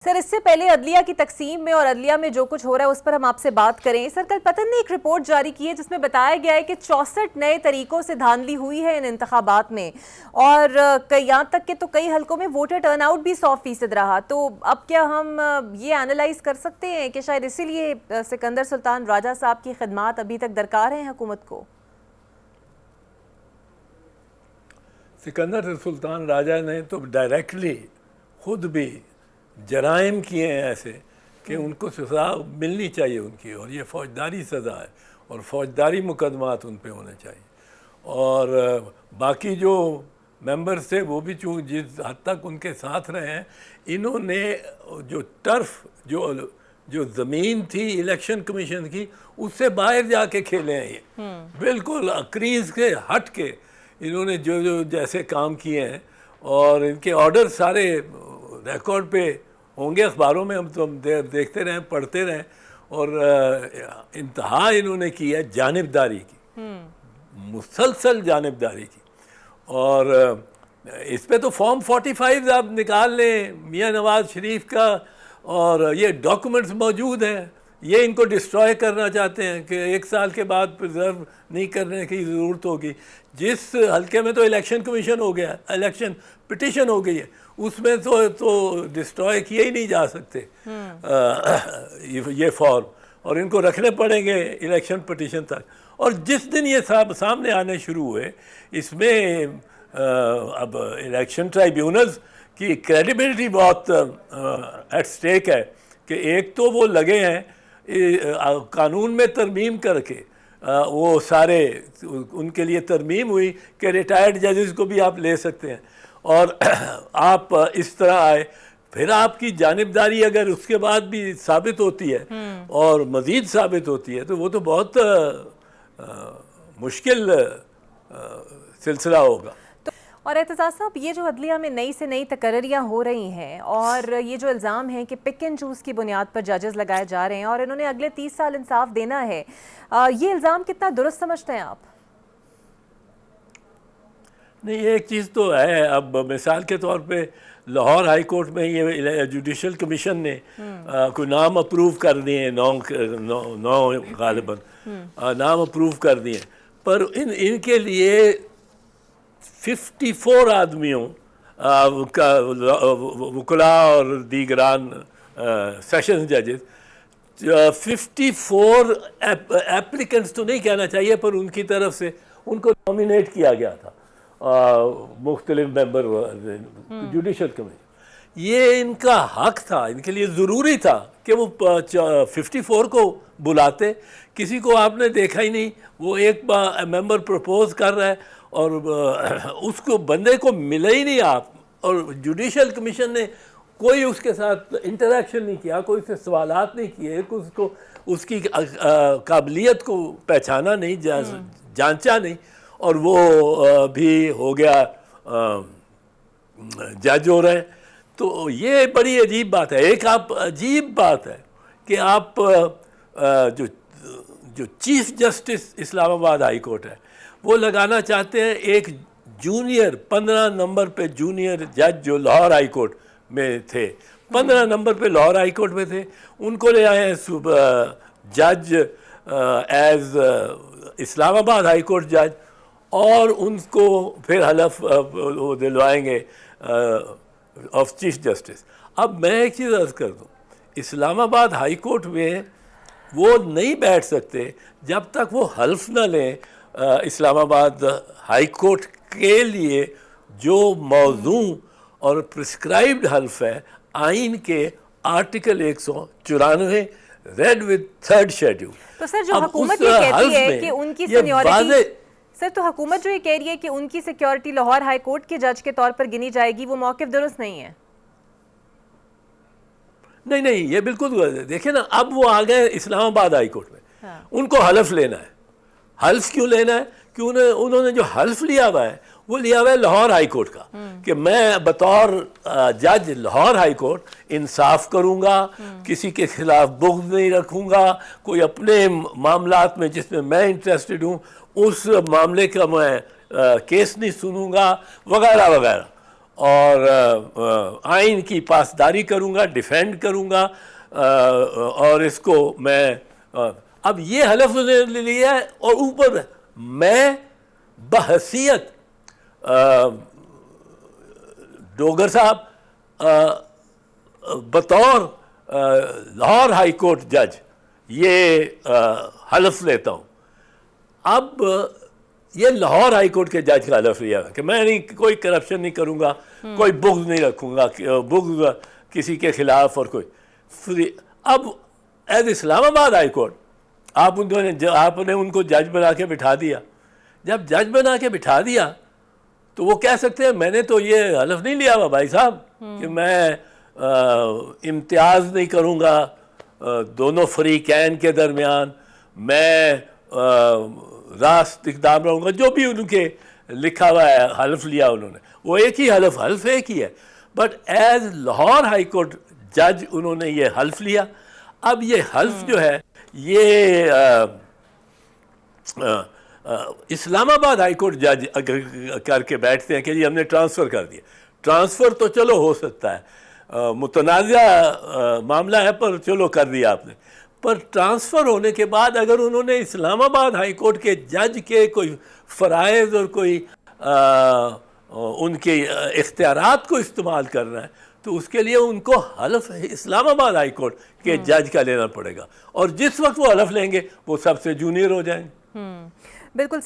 Sir, इससे पहले अदलिया की तकसीम में और अदलिया में जो कुछ हो रहा है उस पर हम आपसे बात करें। सर, कल पतन ने एक रिपोर्ट जारी की है जिसमें बताया गया है कि 64 नए तरीकों से धांधली हुई है इन इंतखाबात में और यहाँ तक कि तो कई हलकों में वोटर टर्नआउट भी 100% रहा। तो अब क्या हम ये एनालाइज कर सकते हैं कि शायद इसीलिए सिकंदर सुल्तान राजा साहब की खिदमात अभी तक दरकार हैं हुकूमत को? सिकंदर सुल्तान राजा ने तो डायरेक्टली खुद भी जराइम किए हैं ऐसे कि उनको सज़ा मिलनी चाहिए उनकी, और ये फ़ौजदारी सज़ा है और फ़ौजदारी मुकदमात उन पे होने चाहिए। और बाकी जो मेंबर्स थे वो भी चूँ जिस हद तक उनके साथ रहे हैं, इन्होंने जो टर्फ जो ज़मीन थी इलेक्शन कमीशन की उससे बाहर जाके खेले हैं। ये बिल्कुल क्रीज के हट के इन्होंने जो जैसे काम किए हैं, और इनके ऑर्डर सारे रिकॉर्ड पे होंगे अखबारों में, हम तो देखते रहें पढ़ते रहें। और इंतहा इन्होंने की है जानिबदारी की, मुसलसल जानिबदारी की। और इस पे तो फॉर्म 45 आप निकाल लें मियाँ नवाज शरीफ का, और ये डॉक्यूमेंट्स मौजूद हैं। ये इनको डिस्ट्रॉय करना चाहते हैं कि 1 साल के बाद प्रिजर्व नहीं करने की ज़रूरत होगी। जिस हल्के में तो इलेक्शन कमीशन हो गया, इलेक्शन पिटिशन हो गई है, उसमें तो डिस्ट्रॉय किए ही नहीं जा सकते ये फॉर्म, और इनको रखने पड़ेंगे इलेक्शन पिटिशन तक। और जिस दिन ये सामने आने शुरू हुए, इसमें अब इलेक्शन ट्राइब्यूनल्स की क्रेडिबिलिटी बहुत एट स्टेक है कि एक तो वो लगे हैं कानून में तरमीम करके, वो सारे उनके लिए तरमीम हुई कि रिटायर्ड जजेस को भी आप ले सकते हैं, और आप इस तरह आए। फिर आपकी जानिबदारी अगर उसके बाद भी साबित होती है और मज़ीद साबित होती है तो वो तो बहुत मुश्किल सिलसिला होगा। और एहतसास साहब, ये जो अदलिया में नई से नई तकर्रियाँ हो रही हैं और ये जो इल्ज़ाम है कि पिक एंड चूज़ की बुनियाद पर जजेस लगाए जा रहे हैं और इन्होंने अगले 30 साल इंसाफ देना है, ये इल्ज़ाम कितना दुरुस्त समझते हैं आप? नहीं, एक चीज़ तो है। अब मिसाल के तौर पे लाहौर हाई कोर्ट में ये जुडिशल कमीशन ने कोई नाम अप्रूव कर दिए, 9 गालिबन नाम अप्रूव कर दिए, पर इनके लिए 54 आदमियों का वकला और दीगरान सेशन जजेस, 54 एप्लीकेंट्स तो नहीं कहना चाहिए, पर उनकी तरफ से उनको नॉमिनेट किया गया था मुख्तलिफ मेंबर जुडिशल कमीशन। ये इनका हक था, इनके लिए ज़रूरी था कि वो 54 को बुलाते। किसी को आपने देखा ही नहीं, वो एक मेंबर प्रपोज कर रहा है और उसको बंदे को मिले ही नहीं आप, और जुडिशल कमीशन ने कोई उसके साथ इंटरेक्शन नहीं किया, कोई उससे सवालात नहीं किए, उसको उसकी काबिलियत को पहचाना नहीं, जांचा नहीं, और वो भी हो गया जज हो रहे हैं। तो ये बड़ी अजीब बात है। एक आप अजीब बात है कि आप जो chief justice Islamabad high court है वो लगाना चाहते हैं एक जूनियर 15 नंबर पे जूनियर जज जो लाहौर हाई कोर्ट में थे, 15 नंबर पे लाहौर हाई कोर्ट में थे, उनको ले आए हैं जज एज इस्लामाबाद हाई कोर्ट जज, और उनको फिर हलफ वो दिलवाएंगे ऑफ चीफ जस्टिस। अब मैं एक चीज़ अर्ज़ कर दूँ, इस्लामाबाद हाई कोर्ट में वो नहीं बैठ सकते जब तक वो हल्फ ना लें इस्लामाबाद हाई कोर्ट के लिए जो मौजू और प्रिस्क्राइब्ड हल्फ है आइन के article 194 read with 3rd schedule. तो सर, जो हुकूमत ये कहती है कि उनकी सीनियरिटी, सर तो हुकूमत जो ये कह रही है कि उनकी सिक्योरिटी लाहौर हाई कोर्ट के जज के तौर पर गिनी जाएगी, वो मौक़िफ़ दुरुस्त नहीं है? नहीं, ये बिल्कुल देखिए ना, अब वो आ गए इस्लामाबाद हाई कोर्ट में। हाँ। उनको हल्फ लेना है। हल्फ क्यों लेना है? कि उन्होंने जो हल्फ लिया हुआ है वो लिया हुआ है लाहौर हाई कोर्ट का, कि मैं बतौर जज लाहौर हाई कोर्ट इंसाफ करूंगा, किसी के खिलाफ बुग़्ज़ नहीं रखूंगा, कोई अपने मामलात में जिसमें मैं इंटरेस्टेड हूँ उस मामले का मैं केस नहीं सुनूंगा, वगैरह वगैरह। और आइन की पासदारी करूँगा, डिफेंड करूँगा, और इसको मैं अब ये हलफ ले लिया है। और ऊपर मैं बहसीयत डोगर साहब बतौर लाहौर हाई कोर्ट जज ये हलफ लेता हूँ। अब ये लाहौर हाई कोर्ट के जज का हलफ लिया कि मैं नहीं, कोई करप्शन नहीं करूँगा, कोई बुग़्ज़ नहीं रखूँगा, बुग़्ज़ किसी के ख़िलाफ़ और कोई फ्री। अब एज इस्लामाबाद हाई कोर्ट आपने उनको जज बना के बिठा दिया। जब जज बना के बिठा दिया तो वो कह सकते हैं मैंने तो ये हलफ नहीं लिया हुआ भाई साहब कि मैं इम्तियाज़ नहीं करूँगा दोनों फरीकैन के दरमियान, मैं रास्त इक़दाम रहूँगा, जो भी उनके लिखा हुआ है हल्फ लिया उन्होंने, वो एक ही हल्फ एक ही है। But as Lahore high court जज उन्होंने ये हल्फ लिया। अब ये हल्फ जो है ये इस्लामाबाद हाई कोर्ट जज करके बैठते हैं कि जी हमने ट्रांसफ़र कर दिया। ट्रांसफ़र तो चलो हो सकता है, मुतनाज़ा मामला है, पर चलो कर दिया आपने। पर ट्रांसफ़र होने के बाद अगर उन्होंने इस्लामाबाद हाई कोर्ट के जज के कोई फ़राइज़ और कोई उनके इख्तियारात को इस्तेमाल करना है तो उसके लिए उनको हलफ इस्लामाबाद हाई कोर्ट के जज का लेना पड़ेगा। और जिस वक्त वो हलफ लेंगे वो सबसे जूनियर हो जाएंगे। बिल्कुल।